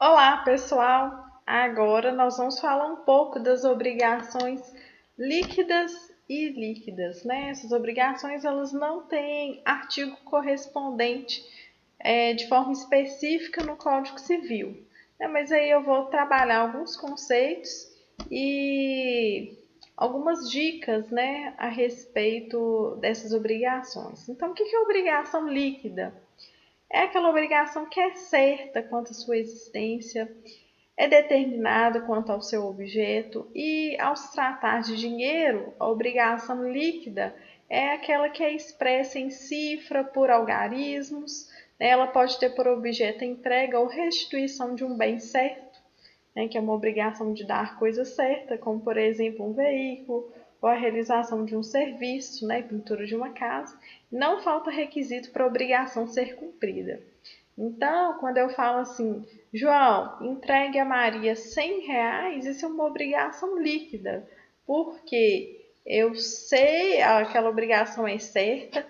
Olá, pessoal! Agora nós vamos falar um pouco das obrigações líquidas e ilíquidas, né? Essas obrigações elas não têm artigo correspondente de forma específica no Código Civil, né? Mas aí eu vou trabalhar alguns conceitos e algumas dicas, né, a respeito dessas obrigações. Então, o que é obrigação líquida? É aquela obrigação que é certa quanto à sua existência, é determinada quanto ao seu objeto e, ao se tratar de dinheiro, a obrigação líquida é aquela que é expressa em cifra por algarismos, né? Ela pode ter por objeto a entrega ou restituição de um bem certo, né? Que é uma obrigação de dar coisa certa, como por exemplo um veículo ou a realização de um serviço, né? Pintura de uma casa. Não falta requisito para a obrigação ser cumprida. Então, quando eu falo assim, João, entregue a Maria R$ 100, isso é uma obrigação líquida, porque eu sei aquela obrigação é certa,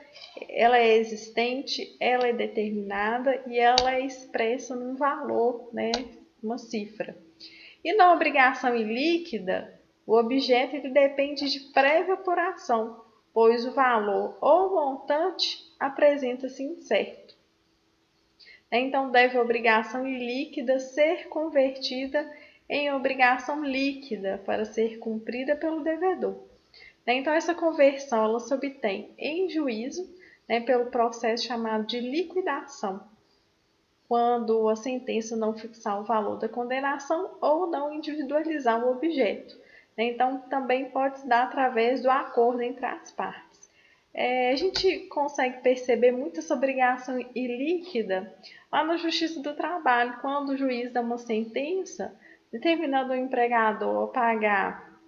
ela é existente, ela é determinada e ela é expressa num valor, né, uma cifra. E na obrigação ilíquida, o objeto ele depende de prévia apuração, pois o valor ou montante apresenta-se incerto. Então, deve a obrigação ilíquida ser convertida em obrigação líquida para ser cumprida pelo devedor. Então, essa conversão ela se obtém em juízo, né, pelo processo chamado de liquidação, quando a sentença não fixar o valor da condenação ou não individualizar o objeto. Então, também pode se dar através do acordo entre as partes. A gente consegue perceber muito essa obrigação ilíquida lá na Justiça do Trabalho, quando o juiz dá uma sentença determinando ao empregador a pagar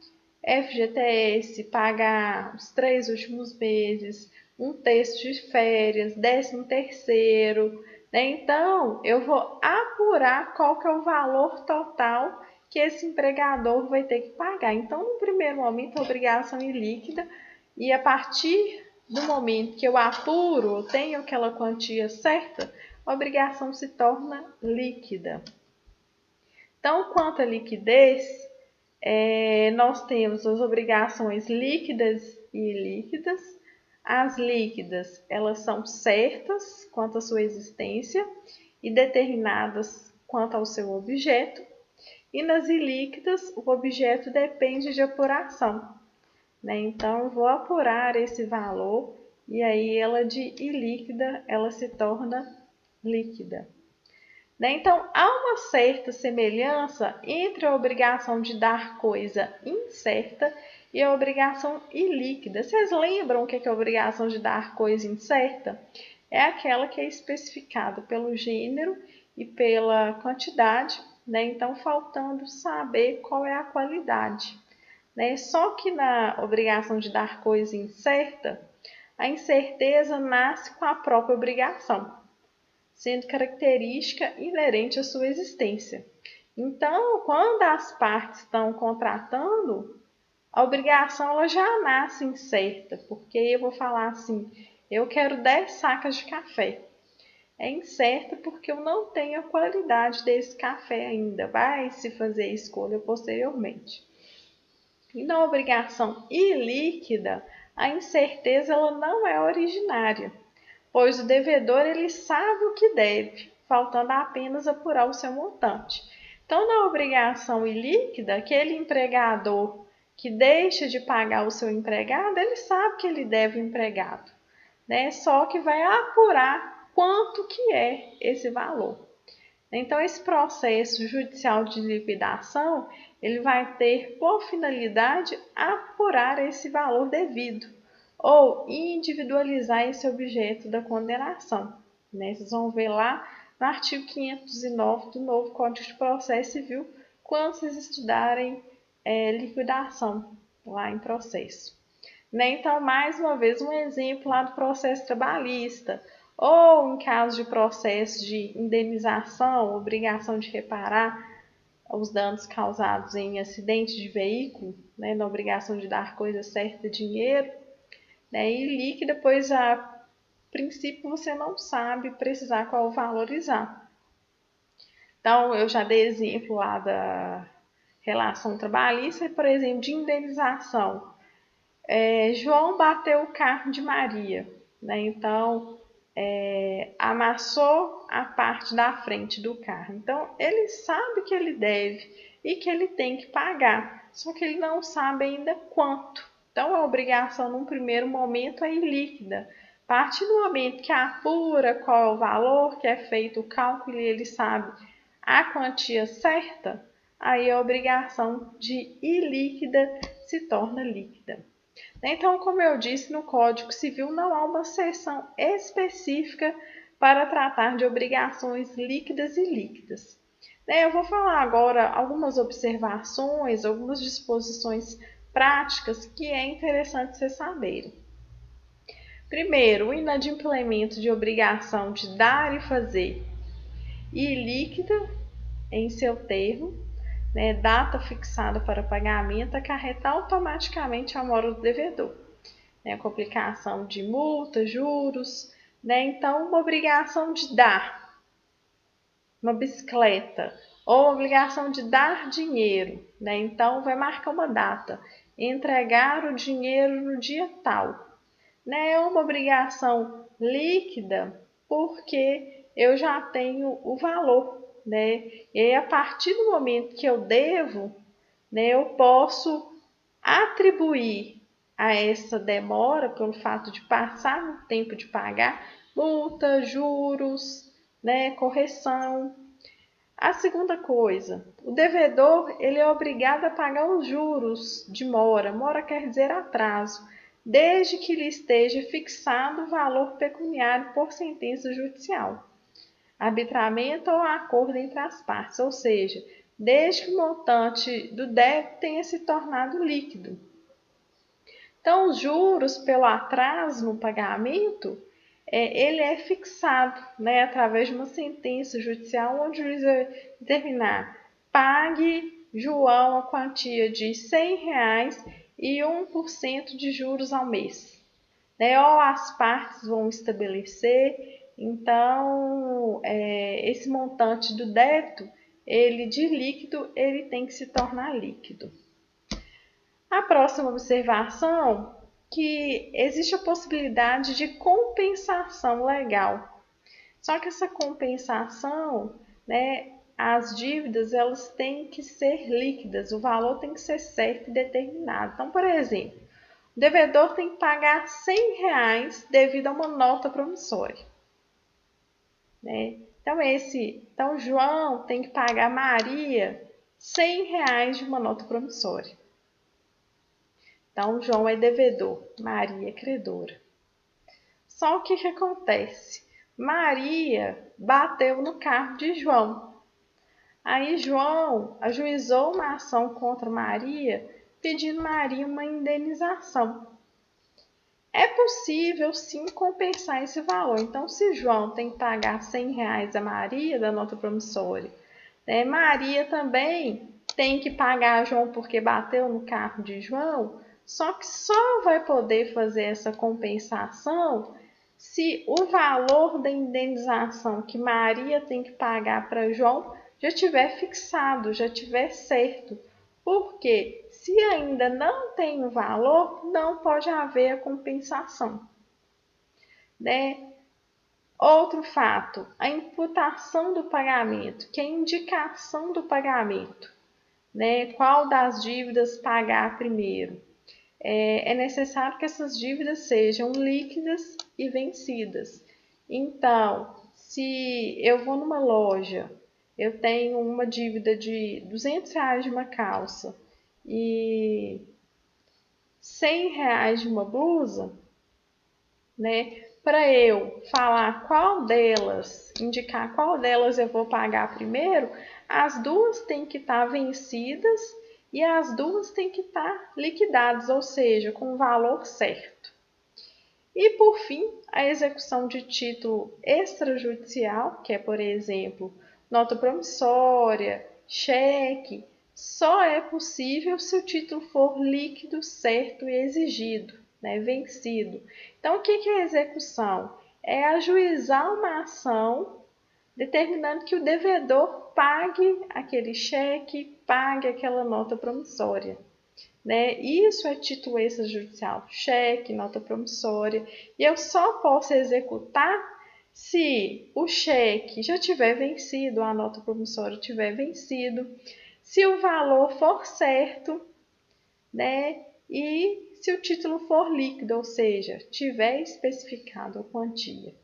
FGTS, pagar os 3 últimos meses, um terço de férias, 13º, né? Então, eu vou apurar qual que é o valor total que esse empregador vai ter que pagar. Então, no primeiro momento, a obrigação é líquida e a partir do momento que eu apuro, eu tenho aquela quantia certa, a obrigação se torna líquida. Então, quanto à liquidez, nós temos as obrigações líquidas e ilíquidas. As líquidas, elas são certas quanto à sua existência e determinadas quanto ao seu objeto. E nas ilíquidas, o objeto depende de apuração, né? Então, eu vou apurar esse valor e aí ela de ilíquida, ela se torna líquida. Né? Então, há uma certa semelhança entre a obrigação de dar coisa incerta e a obrigação ilíquida. Vocês lembram o que é a obrigação de dar coisa incerta? É aquela que é especificada pelo gênero e pela quantidade, né? Então, faltando saber qual é a qualidade. Né? Só que na obrigação de dar coisa incerta, a incerteza nasce com a própria obrigação, sendo característica inerente à sua existência. Então, quando as partes estão contratando, a obrigação ela já nasce incerta, porque eu vou falar assim, eu quero 10 sacas de café. É incerta porque eu não tenho a qualidade desse café ainda, vai se fazer a escolha posteriormente. E na obrigação ilíquida, a incerteza ela não é originária, pois o devedor ele sabe o que deve, faltando apenas apurar o seu montante. Então, na obrigação ilíquida, aquele empregador que deixa de pagar o seu empregado, ele sabe que ele deve o empregado, né? Só que vai apurar quanto que é esse valor. Então, esse processo judicial de liquidação, ele vai ter por finalidade apurar esse valor devido ou individualizar esse objeto da condenação. Né? Vocês vão ver lá no artigo 509 do novo Código de Processo Civil, quando vocês estudarem liquidação lá em processo. Né? Então, mais uma vez, um exemplo lá do processo trabalhista, ou em caso de processo de indenização, obrigação de reparar os danos causados em acidente de veículo, né? Na obrigação de dar coisa certa, dinheiro, né? E líquida, pois a princípio você não sabe precisar qual valorizar. Então, eu já dei exemplo lá da relação trabalhista, por exemplo, de indenização. João bateu o carro de Maria, né? Então, amassou a parte da frente do carro. Então, ele sabe que ele deve e que ele tem que pagar, só que ele não sabe ainda quanto. Então, a obrigação, num primeiro momento, é ilíquida. A partir do momento que apura qual é o valor, que é feito o cálculo e ele sabe a quantia certa, aí a obrigação de ilíquida se torna líquida. Então, como eu disse, no Código Civil não há uma seção específica para tratar de obrigações líquidas e ilíquidas. Eu vou falar agora algumas observações, algumas disposições práticas que é interessante vocês saberem. Primeiro, o inadimplemento de obrigação de dar e fazer ilíquida em seu termo, data fixada para pagamento, acarreta automaticamente a mora do devedor. Com aplicação de multa, juros. Então, uma obrigação de dar uma bicicleta ou obrigação de dar dinheiro. Então, vai marcar uma data. Entregar o dinheiro no dia tal. É uma obrigação líquida porque eu já tenho o valor. E aí, a partir do momento que eu devo, eu posso atribuir a essa demora, pelo fato de passar no tempo de pagar, multa, juros, correção. A segunda coisa, o devedor ele é obrigado a pagar os juros de mora. Mora quer dizer atraso, desde que lhe esteja fixado o valor pecuniário por sentença judicial, arbitramento ou acordo entre as partes, ou seja, desde que o montante do débito tenha se tornado líquido. Então, os juros pelo atraso no pagamento, ele é fixado através de uma sentença judicial onde o juiz vai determinar: pague João a quantia de R$100 e 1% de juros ao mês. Ou as partes vão estabelecer, então, esse montante do débito, ele de líquido, ele tem que se tornar líquido. A próxima observação, que existe a possibilidade de compensação legal. Só que essa compensação, as dívidas elas têm que ser líquidas, o valor tem que ser certo e determinado. Então, por exemplo, o devedor tem que pagar R$100 devido a uma nota promissória. Então, João tem que pagar Maria R$100 de uma nota promissória. Então, João é devedor, Maria é credora. Só o que acontece? Maria bateu no carro de João. Aí João ajuizou uma ação contra Maria, pedindo Maria uma indenização. É possível sim compensar esse valor. Então, se João tem que pagar R$100 a Maria da nota promissória, Maria também tem que pagar a João porque bateu no carro de João, só que só vai poder fazer essa compensação se o valor da indenização que Maria tem que pagar para João já tiver fixado, já tiver certo. Porque se ainda não tem o valor, não pode haver a compensação. Outro fato, a imputação do pagamento, que é a indicação do pagamento. Qual das dívidas pagar primeiro? É necessário que essas dívidas sejam líquidas e vencidas. Então, se eu vou numa loja, eu tenho uma dívida de R$200 de uma calça e R$100 de uma blusa, para eu falar qual delas, indicar qual delas eu vou pagar primeiro, as duas têm que estar vencidas e as duas têm que estar liquidadas, ou seja, com o valor certo. E, por fim, a execução de título extrajudicial, que é, por exemplo, nota promissória, cheque, só é possível se o título for líquido, certo e exigido, vencido. Então, o que é a execução? É ajuizar uma ação determinando que o devedor pague aquele cheque, pague aquela nota promissória. Né? Isso é título extrajudicial, cheque, nota promissória. E eu só posso executar se o cheque já tiver vencido, a nota promissória tiver vencido, se o valor for certo, né? E se o título for líquido, ou seja, tiver especificado a quantia.